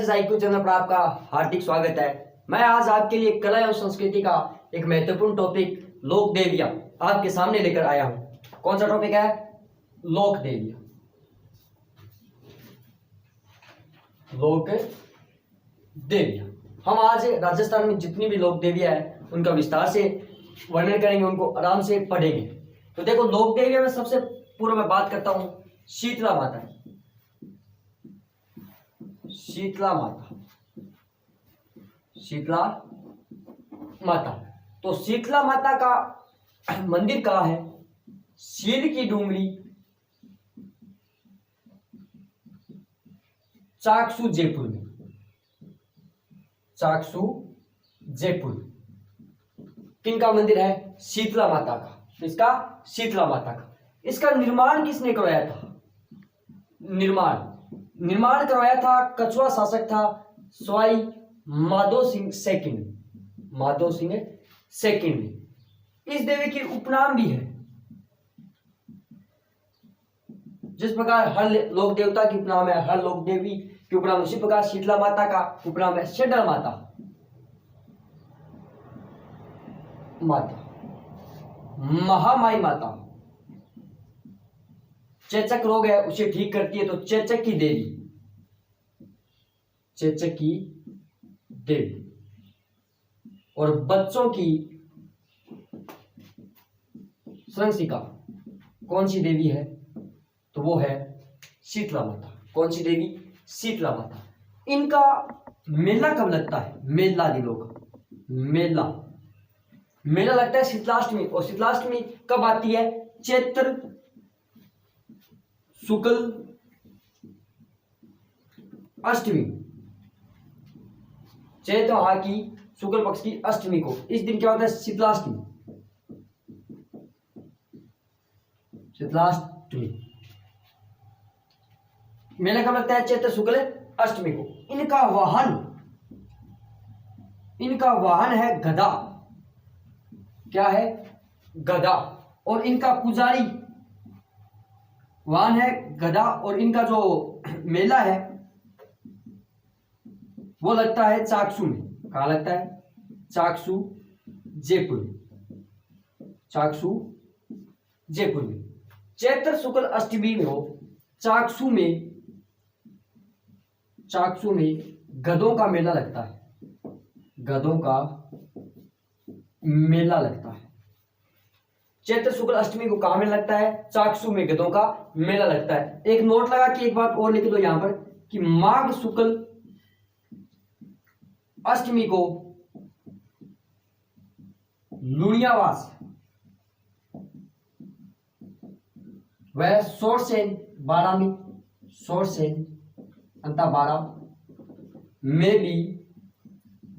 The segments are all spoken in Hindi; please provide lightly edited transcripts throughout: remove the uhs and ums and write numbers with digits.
क्लासेस IQ चैनल पर आपका हार्दिक स्वागत है। मैं आज आपके लिए कला एवं संस्कृति का एक महत्वपूर्ण टॉपिक लोक देवियां आपके सामने लेकर आया हूं। कौन सा टॉपिक है? लोक देवियां। लोक देवियां। हम आज राजस्थान में जितनी भी लोक देवियां हैं उनका विस्तार से वर्णन करेंगे, उनको आराम से पढ़ेंगे। तो देखो, लोक देवियां में सबसे पूर्व मैं बात करता हूं शीतला माता। शीतला माता, शीतला माता। तो शीतला माता का मंदिर कहाँ है? शील की डूंगरी, चाकसू जयपुर में। चाकसू जयपुर। किनका मंदिर है? शीतला माता का। किसका? शीतला माता का। इसका निर्माण किसने करवाया था? निर्माण करवाया था, कछुआ शासक था सवाई माधो सिंह सेकंड। माधो सिंह सेकंड। इस देवी की उपनाम भी है। जिस प्रकार हर लोक देवता की उपनाम है, हर लोक देवी की उपनाम, उसी प्रकार शीतला माता का उपनाम है शेडल माता। महामाई माता। चेचक रोग है उसे ठीक करती है, तो चेचक की देवी। चेचक की देवी। और बच्चों की संरक्षिका कौन सी देवी है? तो वो है शीतला माता। कौन सी देवी? शीतला माता। इनका मेला कब लगता है? मेला दिनों का मेला लगता है शीतलाष्टमी। और शीतलाष्टमी कब आती है? चैत्र शुक्ल अष्टमी। चैत्र माह की शुक्ल पक्ष की अष्टमी को इस दिन क्या होता है? शीतलाष्टमी। शीतलाष्टमी मेला कब लगता है? चैत्र शुक्ल अष्टमी को। इनका वाहन है गदा। क्या है? गदा। और इनका पुजारी वाहन है गदा। और इनका जो मेला है वो लगता है चाकसू में। कहां लगता है? चाकसू जयपुर में। चाकसू जयपुर में। चैत्र शुक्ल अष्टमी में हो चाकसू में गधों का मेला लगता है। गधों का मेला लगता है। चैत्र शुक्ल अष्टमी को कहां में लगता है? चाकसू में गधों का मेला लगता है। एक नोट लगा कि एक बात और लिख दो यहां पर कि माघ शुक्ल अष्टमी को लुणियावास वह सोरसेन 12 में भी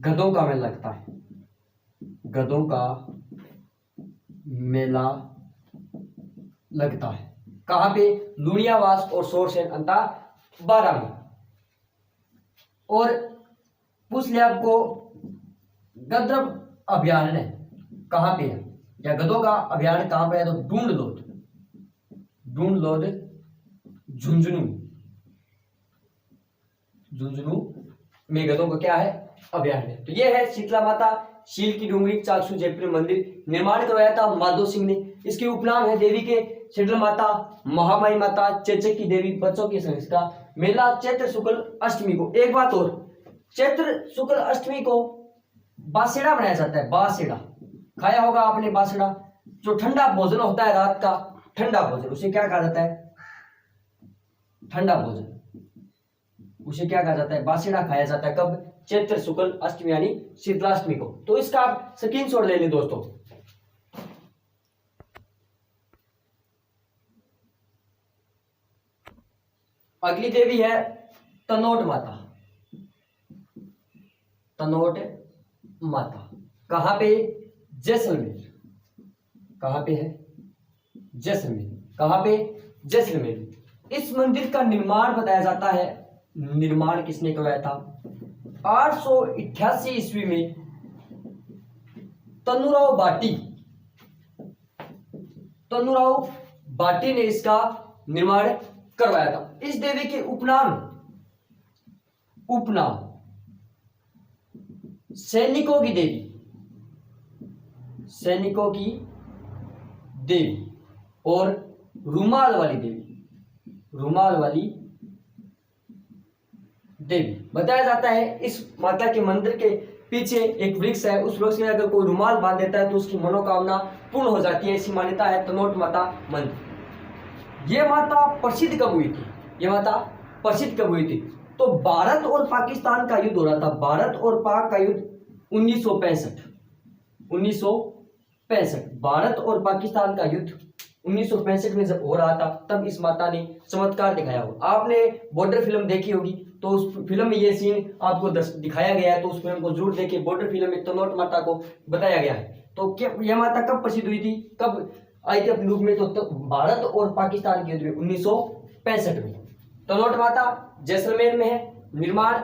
गधों का मेला लगता है। गधों का मेला लगता है कहां पे? लुणियावास और सोरसेन अंता 12 में। और पूछ लिया आपको गद्रव अभयारण्य कहां पे है, या गधों का अभयारण्य कहां पे है? तो ढूंढलोद झुंझुनू में गधों का क्या है? अभयारण्य। तो ये है शीतला माता, शील की डूंगरी, चाकसू जयपुर मंदिर। निर्माण करवाया था माधो सिंह ने। इसके उपनाम है देवी के शीतला माता, महामाई माता, चेचक की देवी, बच्चों की संरक्षिका। मेला चैत्र शुक्ल अष्टमी को। एक बात और, चैत्र शुक्ल अष्टमी को बासेड़ा बनाया जाता है। बासेड़ा खाया होगा आपने। बासेड़ा जो ठंडा भोजन होता है रात का, ठंडा भोजन, उसे क्या कहा जाता है? ठंडा भोजन, उसे क्या कहा जाता है? बासेड़ा खाया जाता है। कब? चैत्र शुक्ल अष्टमी यानी शीतलाष्टमी को। तो इसका आप स्क्रीनशॉट ले लें दोस्तों। अगली देवी है तनोट माता। तनोट माता कहां पे? जैसलमेर। कहां पे है? जैसलमेर। कहां पे? जैसलमेर। इस मंदिर का निर्माण बताया जाता है, निर्माण किसने करवाया था? 888 ईस्वी में तनुराव भाटी ने इसका निर्माण करवाया था। इस देवी के उपनाम उपनाम, सैनिकों की देवी, सैनिकों की देवी, और रुमाल वाली देवी, रुमाल वाली देवी। बताया जाता है इस माता के मंदिर के पीछे एक वृक्ष है, उस वृक्ष में अगर कोई रुमाल बांध देता है तो उसकी मनोकामना पूर्ण हो जाती है, ऐसी मान्यता है तनोट माता मंदिर। ये माता प्रसिद्ध कब हुई थी? ये माता प्रसिद्ध कब हुई थी? तो भारत और पाकिस्तान का युद्ध हो रहा था, भारत और पाक का युद्ध 1965, 1965 भारत और पाकिस्तान का युद्ध 1965 में जब हो रहा था, तब इस माता ने चमत्कार दिखाया हो। आपने बॉर्डर फिल्म देखी होगी, तो उस फिल्म में ये सीन आपको दिखाया गया है, तो उस फिल्म को जरूर देखिए। बॉर्डर फिल्म में तनोट माता को बताया गया है। तो क्या यह माता कब प्रसिद्ध हुई थी, कब आई थी अपने रूप में? तो भारत और पाकिस्तान के युद्ध में 1965 में। तनोट माता जैसलमेर में है, निर्माण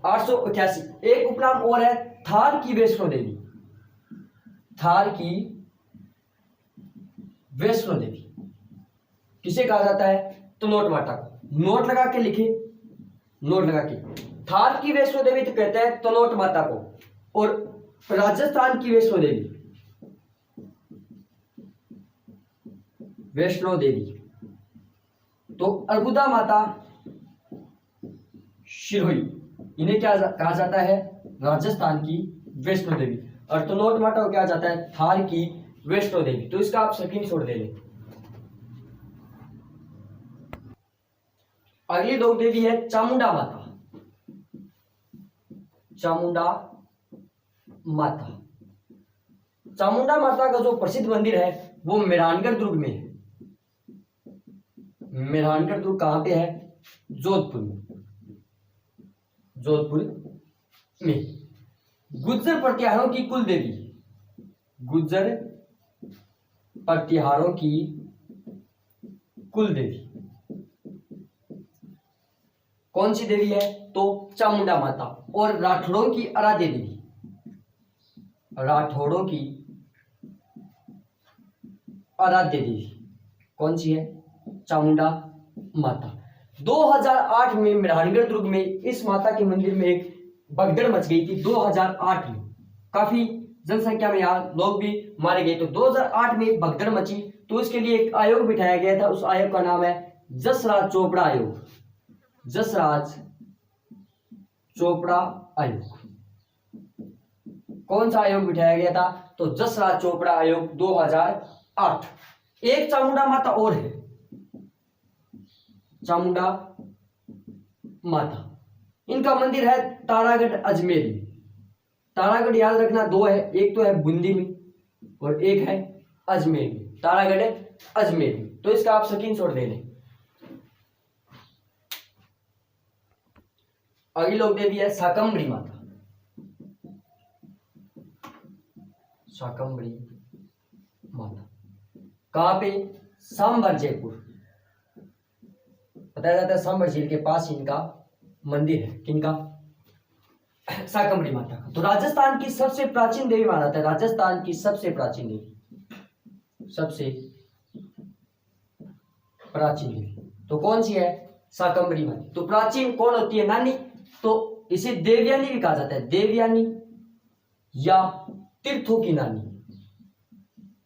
888। एक उपनाम और है, थार की वैष्णो देवी, थार की वैष्णो देवी। किसे कहा जाता है? तनोट माता को। नोट लगा के लिखे, नोट लगा के। थार की वैष्णो देवी तो कहते हैं तनोट माता को, और राजस्थान की वैष्णो देवी, वैष्णो देवी तो अर्बुदा माता शिरोई, इन्हें क्या कहा जाता है? राजस्थान की वैष्णो देवी। और तनोट माता को क्या जाता है? थार की वैष्णो देवी। तो इसका आप स्क्रीनशॉट दे लें। अगली दो देवी है चामुंडा माता, चामुंडा माता। चामुंडा माता का जो प्रसिद्ध मंदिर है वो मेहरानगढ़ दुर्ग में है। मेहरानगढ़ दुर्ग कहां पे है? जोधपुर में, जोधपुर में। गुज्जर प्रतिहारों की कुल देवी, गुज्जर प्रतिहारों की कुल देवी कौन सी देवी है? तो चामुंडा माता। और राठौड़ों की आराध्य देवी, राठौड़ों की आराध्य देवी कौन सी है? चामुंडा माता। 2008 में मेहरानगढ़ दुर्ग में इस माता के मंदिर में एक भगदड़ मच गई थी। 2008 में काफी जनसंख्या में यहाँ लोग भी मारे गए। तो 2008 में एक भगदड़ मची, तो इसके लिए एक आयोग बिठाया गया था। उस आयोग का नाम है जसराज चोपड़ा आयोग, जसराज चोपड़ा आयोग। कौन सा आयोग बिठाया गया था? तो जसराज चोपड़ा आयोग 2008। एक चामुंडा माता और है, चामुंडा माता। इनका मंदिर है तारागढ़ अजमेर में। तारागढ़ याद रखना, दो है, एक तो है बूंदी में और एक है अजमेर में। तारागढ़ अजमेर में, तो इसका आप स्क्रीनशॉट दे लें। अगली लोक देवी है शाकंभरी माता, शाकंभरी माता। कहां पे? सांभर जयपुर। बताया जाता है सांभर झील के पास इनका मंदिर है। किनका? शाकंभरी माता का। तो राजस्थान की सबसे प्राचीन देवी माना जाता है, राजस्थान की सबसे प्राचीन देवी, सबसे प्राचीन देवी तो कौन सी है? शाकंभरी माता। तो प्राचीन कौन होती है? नानी। तो इसे देवयानी भी कहा जाता है, देवयानी या तीर्थों की नानी,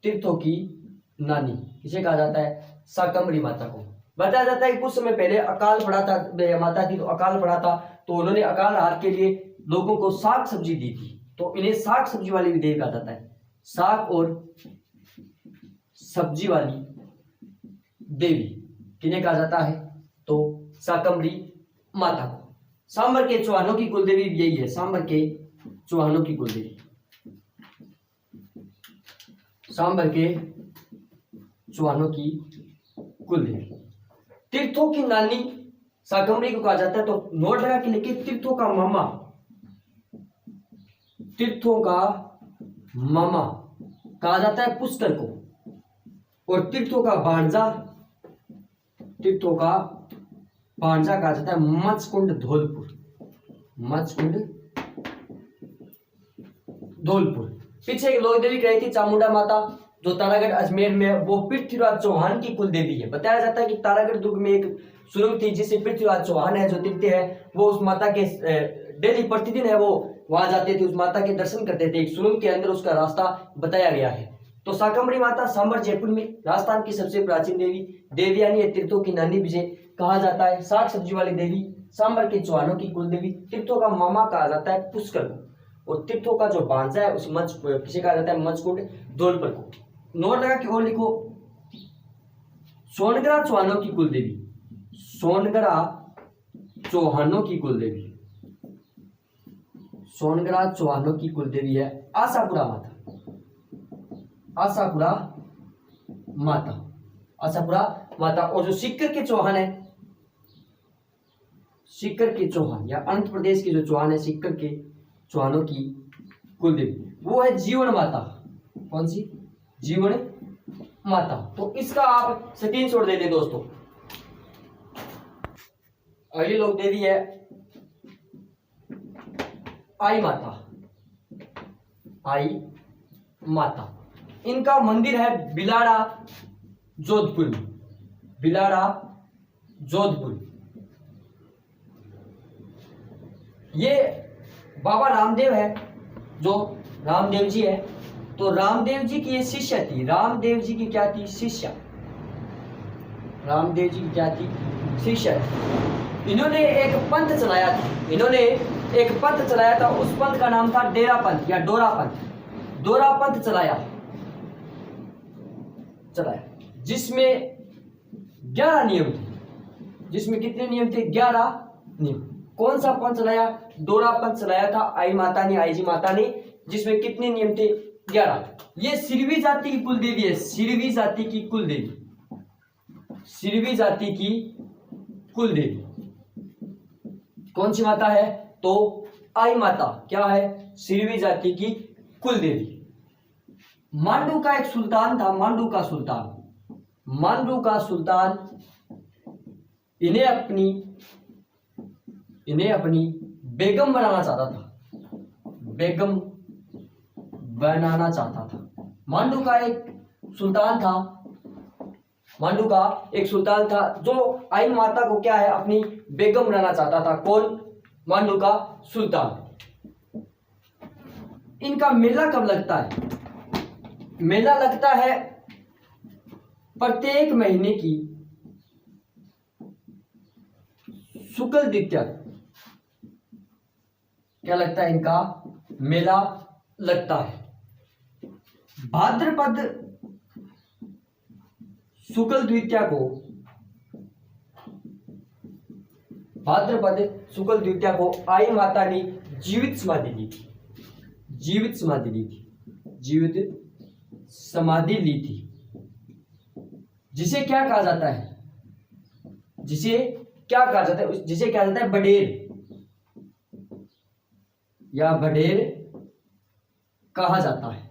तीर्थों की नानी किसे कहा जाता है? शाकंभरी माता को। बताया जाता है कि कुछ समय पहले अकाल पड़ा था, माता थी तो अकाल पड़ा था, तो उन्होंने अकाल राहत के लिए लोगों को साग सब्जी दी थी, तो इन्हें साग सब्जी वाली भी देवी कहा जाता है। साग और सब्जी वाली देवी किन्हें कहा जाता है? तो शाकंभरी माता को। सांभर के चौहानों की कुलदेवी यही है, सांभर के चौहानों की कुलदेवी, सांभर के चौहानों की कुलदेवी। तीर्थों की नानी शाकंभरी को कहा जाता है। तो नोट लगा के लिखिए, तीर्थों का मामा, तीर्थों का मामा कहा जाता है पुष्कर को, और तीर्थों का भांजा, तीर्थों का भांजा कहा जाता है मत्स्यकुंड धौलपुर, मत्स्यकुंड धौलपुर। पीछे एक लोक देवी कही थी चामुंडा माता, जो तारागढ़ अजमेर में है वो पृथ्वीराज चौहान की कुल देवी है। बताया जाता है कि तारागढ़ दुर्ग में एक सुरंग थी जिसे पृथ्वीराज चौहान है जो तृतीय है वो उस माता के डेली प्रतिदिन है वो वहां जाते थे, उस माता के दर्शन करते थे। एक सुरंग के अंदर उसका रास्ता बताया गया है। तो शाकंभरी माता सांबर जयपुर में राजस्थान की सबसे प्राचीन देवी, देवयानी तीर्थों की नानी विजय कहा जाता है। साग सब्जी वाली देवी, सांबर के चौहानों की कुल देवी, तीर्थों का मामा कहा जाता है पुष्कर को, और तीर्थों का जो भांजा है उस मंच किसे कहा जाता है मंचकुंड धौलपुर को। नोट लगा के और लिखो, सोनगरा चौहानों की कुल देवी, सोनगरा चौहानों की कुल देवी, सोनगरा चौहानों की कुल देवी है आशापुरा माता, आशापुरा माता, आशापुरा माता। और जो सीकर के चौहान है, सीकर के चौहान या आंध्र प्रदेश के जो चौहान है सीकर के चौहानों की कुल देवी वो है जीवन माता। कौन सी? जीवन माता। तो इसका आप स्क्रीनशॉट ले लें दोस्तों। अगली लोक देवी है आई माता, आई माता। इनका मंदिर है बिलाड़ा जोधपुर में, बिलाड़ा जोधपुर। ये बाबा रामदेव है, जो रामदेव जी है, तो रामदेव जी की ये शिष्य थी। रामदेव जी की क्या थी? शिष्य। रामदेव जी की क्या थी? शिष्य। इन्होंने एक पंथ चलाया था, इन्होंने एक पंथ चलाया था। उस पंथ का नाम था डेरा पंथ या डोरा पंथ। डोरा पंथ चलाया, जिसमें 11 नियम थे। जिसमें कितने नियम थे? 11 नियम। कौन सा पंथ चलाया? डोरा पंथ चलाया था आई माता ने, आई जी माता ने, जिसमें कितने नियम थे? 11। ये सिरवी जाति की कुल देवी है, सिरवी जाति की कुल देवी, सिरवी जाति की कुल देवी कौन सी माता है? तो आई माता क्या है? सिरवी जाति की कुल देवी। मांडू का एक सुल्तान था, मांडू का सुल्तान, मांडू का सुल्तान इन्हें अपनी बेगम बनाना चाहता था, बेगम बनाना चाहता था। मांडू का एक सुल्तान था, मांडू का एक सुल्तान था जो आई माता को क्या है? अपनी बेगम बनाना चाहता था। कौन? मांडू का सुल्तान। इनका मेला कब लगता है? मेला लगता है प्रत्येक महीने की शुक्ल द्वितीया। क्या लगता है? इनका मेला लगता है भाद्रपद शुक्ल द्वितीया को, भाद्रपद शुक्ल द्वितीया को आई माता ने जीवित समाधि ली थी, जीवित समाधि ली थी, जीवित समाधि ली थी। जिसे क्या कहा जाता है? जिसे क्या कहा जाता है? जिसे क्या जाता है? बडेर या बडेर कहा जाता है।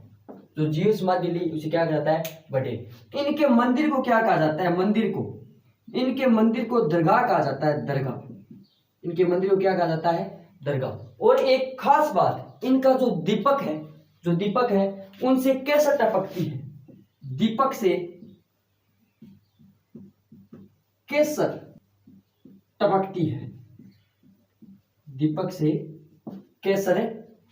जो जीव समाधि ली उसे क्या कहा जाता है? बडेर। इनके मंदिर को क्या कहा जाता है? मंदिर को, इनके मंदिर को दरगाह कहा जाता है, दरगाह। इनके मंदिर को क्या कहा जाता है? दरगाह। और एक खास बात, इनका जो दीपक है, जो दीपक है उनसे कैसे टपकती है? दीपक से केसर टपकती है, दीपक से केसर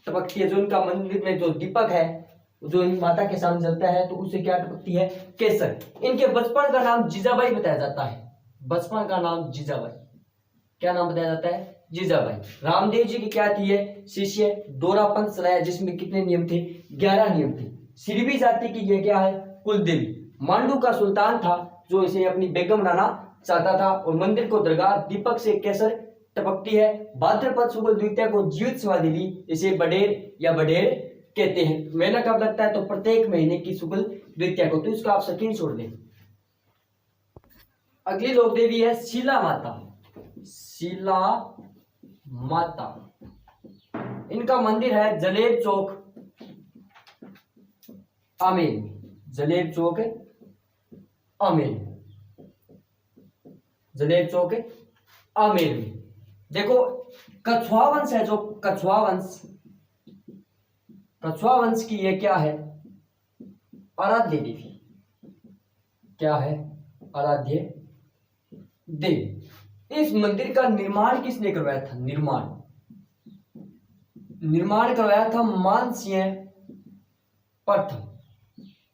टपकती है। जो इनका मंदिर में जो दीपक है जो इन माता के सामने जलता है तो उसे क्या टपकती है? केसर। इनके बचपन का नाम जीजाबाई बताया जाता है, बचपन का नाम जीजाबाई। क्या नाम बताया जाता है? जीजाबाई। रामदेव जी की क्या थी? है शिष्य। डोरा पंथ चलाया जिसमें कितने नियम थे? 11 नियम थे। सिरवी जाति की ये क्या है? कुल देवी। मांडू का सुल्तान था जो इसे अपनी बेगम बनाना चाहता था। और मंदिर को दरगाह, दीपक से केसर टपकती है। भाद्रपद शुक्ल द्वितीया को जीवित समाधि ली, इसे बडेर या बडेर कहते हैं। मेला कब लगता है? तो प्रत्येक महीने की शुक्ल द्वितीया को। तो इसका आप स्क्रीनशॉट लें। अगली लोक देवी है शीला माता, शीला माता। इनका मंदिर है जलेब चौक आमेर में, जलेब चौक आमेर में, जलेब चौक आमेर में। देखो कछुआ वंश है, जो कछुआ वंश, कछुआ वंश की ये क्या है? आराध्य देवी। क्या है? आराध्य देवी। इस मंदिर का निर्माण किसने करवाया था? निर्माण करवाया था मानसिंह प्रथम।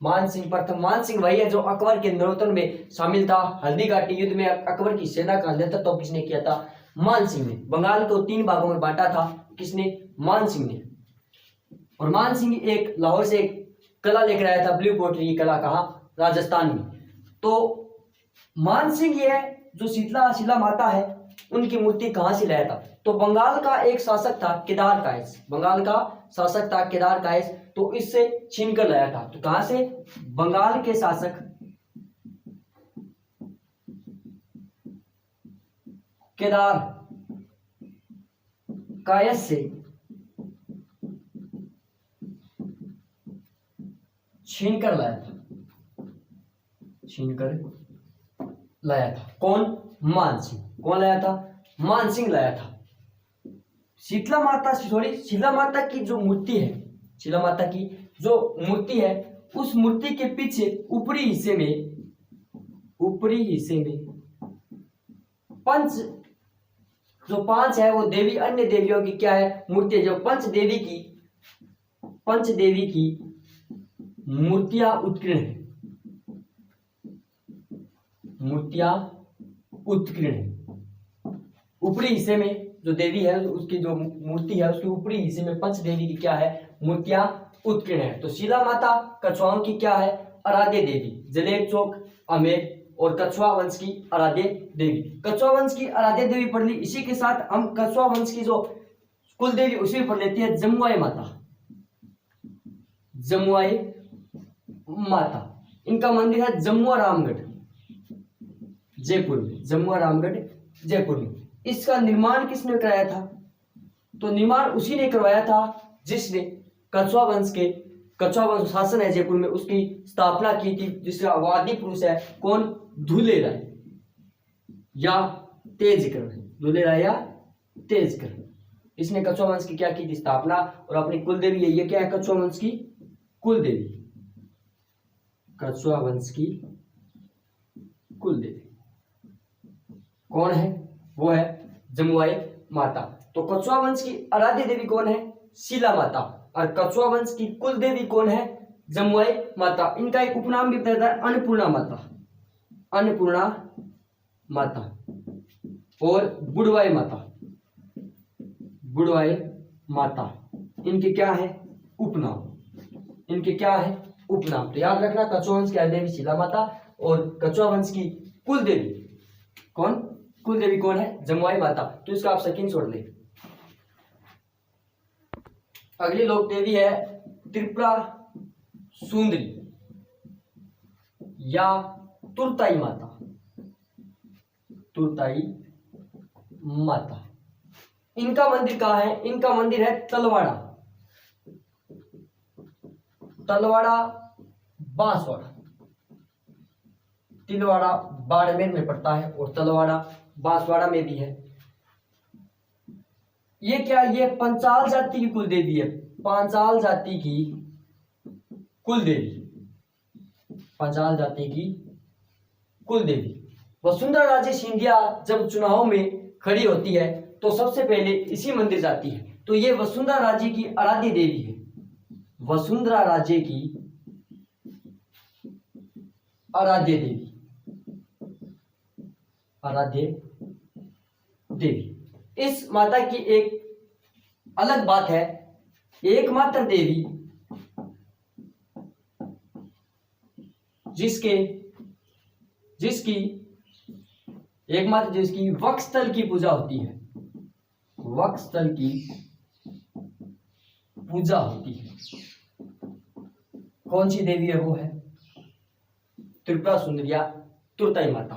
मानसिंह प्रथम, मानसिंह वही है जो अकबर के नरोत्तम में शामिल था। हल्दी घाटी युद्ध में अकबर की सेना का नेतृत्व तो किसने किया था? मानसिंह ने। बंगाल को 3 भागों में बांटा था। किसने? मानसिंह ने। और मानसिंह एक लाहौर से एक कला लेकर आया था, ब्लू पोटरी की कला। कहाँ? राजस्थान में। तो मानसिंह ये जो शीला माता है उनकी मूर्ति कहां से लाया था? तो बंगाल का एक शासक था केदार कायस। बंगाल का शासक था केदार कायस, तो इससे छीन कर लाया था। तो कहां से? बंगाल के शासक केदार कायस से छीन कर लाया था। छीन कर लाया था। कौन? मानसिंह। कौन लाया था? मानसिंह लाया था। शीतला माता की जो मूर्ति है, शीला माता की जो मूर्ति है, उस मूर्ति के पीछे ऊपरी हिस्से में पंच जो 5 है वो देवी, अन्य देवियों की क्या है? मूर्ति है। जो पंच देवी की मूर्तियां उत्कीर्ण है। मूर्तियां उत्कीर्ण है। ऊपरी हिस्से में जो देवी है उसकी जो मूर्ति है उसके ऊपरी हिस्से में पंच देवी की क्या है? मूर्तियां उत्कीर्ण है। तो शीला माता कछुआओं की क्या है? आराध्य देवी। जलेब चौक, आमेर और कछुआ वंश की आराध्य देवी। कछुआ वंश की आराध्य देवी पढ़ ली। इसी के साथ हम कछुआ वंश की जो कुल देवी उसी में पढ़ लेती है जमुआई माता। जमुआई माता, इनका मंदिर है जमुआ रामगढ़ जयपुर में। जमुआ रामगढ़ जयपुर में। इसका निर्माण किसने कराया था? तो निर्माण उसी ने करवाया था जिसने कछुआ वंश शासन है जयपुर में, उसकी स्थापना की थी, जिसका वादी पुरुष है कौन? धुले राय या तेजकर। धुले राय या तेजकर। इसने कछुआ वंश की क्या की थी? स्थापना। और अपनी कुल देवी है, ये क्या है? कछुआ वंश की कुल देवी। कछुआ वंश की कुल देवी कौन है? वो है जमुआई माता। तो कछुआ वंश की आराध्य देवी कौन है? शीला माता। और कछुआ वंश की कुल देवी कौन है? जमुआई माता। इनका एक उपनाम भी बताया था, अन्नपूर्णा माता। अन्नपूर्णा माता और बुढ़वाई माता। बुढ़वाई माता इनके क्या है? उपनाम। इनके क्या है? उपनाम। तो याद रखना, कछुआ वंश की आराध्य देवी शीला माता और कछुआ वंश की कुल देवी कौन? कुल देवी कौन है? जमुआई माता। तो इसका आप शकीन छोड़ ले। अगली लोक देवी है त्रिपुरा सुंदरी या तुरताई माता। तुरताई माता। इनका मंदिर कहां है? इनका मंदिर है तलवाड़ा। तलवाड़ा बांसवाड़ा। तिलवाड़ा बाड़मेर में पड़ता है और तलवाड़ा बांसवाड़ा में भी है। ये क्या? ये पंचाल जाति की कुल देवी है। पांचाल जाति की कुल देवी। पांचाल जाति की कुल देवी। वसुंधरा राजे सिंधिया जब चुनाव में खड़ी होती है तो सबसे पहले इसी मंदिर जाती है। तो ये वसुंधरा राजे की आराध्य देवी है। वसुंधरा राजे की आराध्य देवी। आराध्य देवी। इस माता की एक अलग बात है, एकमात्र देवी जिसकी वक्षस्थल की पूजा होती है। वक्षस्थल की पूजा होती है। कौन सी देवी है? वो है त्रिपुरा सुंदरी या तुरताई माता।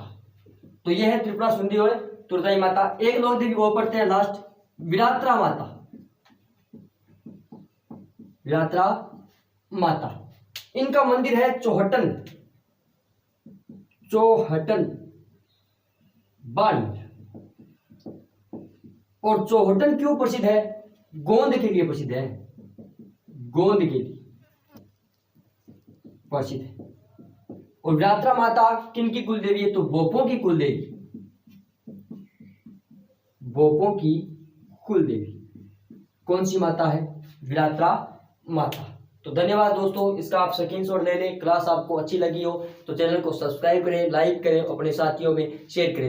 तो यह है त्रिपुरा सुंदरी और तुरताई माता। एक लोग देवी वो पढ़ते हैं लास्ट, विरात्रा माता। विरात्रा माता। इनका मंदिर है चौहटन बाड़मेर। और चौहटन क्यों प्रसिद्ध है? गोंद के लिए प्रसिद्ध है। गोंद के लिए। प्रसिद्ध है। और विरात्रा माता किनकी कुल देवी है? तो बोपों की कुल देवी, बोपों की कुल देवी कौन सी माता है? विरात्रा माता। तो धन्यवाद दोस्तों, इसका आप स्क्रीनशॉट ले लें। क्लास आपको अच्छी लगी हो तो चैनल को सब्सक्राइब करें, लाइक करें, अपने साथियों में शेयर करें।